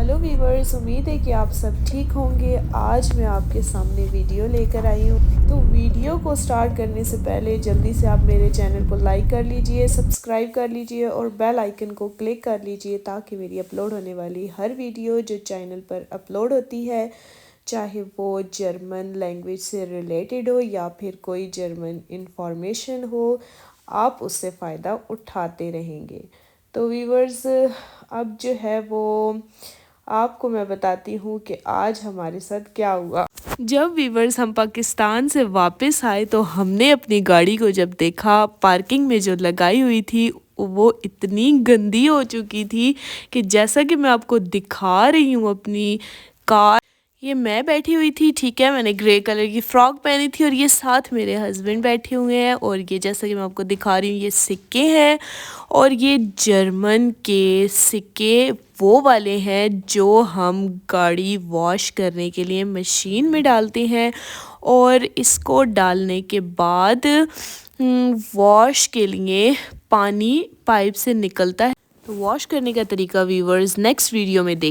Hello viewers, उम्मीद है कि आप सब ठीक होंगे। आज मैं आपके सामने वीडियो लेकर आई हूँ। तो वीडियो को स्टार्ट करने से पहले जल्दी से आप मेरे चैनल को लाइक कर लीजिए, सब्सक्राइब कर लीजिए और बेल आइकन को क्लिक कर लीजिए ताकि मेरी अपलोड होने वाली हर वीडियो जो चैनल पर अपलोड होती है, चाहे वो जर्मन लैंग्वेज से रिलेटेड हो या फिर कोई जर्मन इंफॉर्मेशन हो, आप उससे फ़ायदा उठाते रहेंगे। तो वीवर्स, अब जो है वो आपको मैं बताती हूँ कि आज हमारे साथ क्या हुआ। जब वीवर्स हम पाकिस्तान से वापस आए तो हमने अपनी गाड़ी को जब देखा, पार्किंग में जो लगाई हुई थी वो इतनी गंदी हो चुकी थी कि जैसा कि मैं आपको दिखा रही हूँ अपनी कार, ये मैं बैठी हुई थी, ठीक है। मैंने ग्रे कलर की फ़्रॉक पहनी थी और ये साथ मेरे हस्बैंड बैठे हुए हैं। और ये जैसा कि मैं आपको दिखा रही हूँ, ये सिक्के हैं और ये जर्मन के सिक्के वो वाले हैं जो हम गाड़ी वॉश करने के लिए मशीन में डालते हैं और इसको डालने के बाद वॉश के लिए पानी पाइप से निकलता है। तो वॉश करने का तरीका वीवर्स नेक्स्ट वीडियो में देख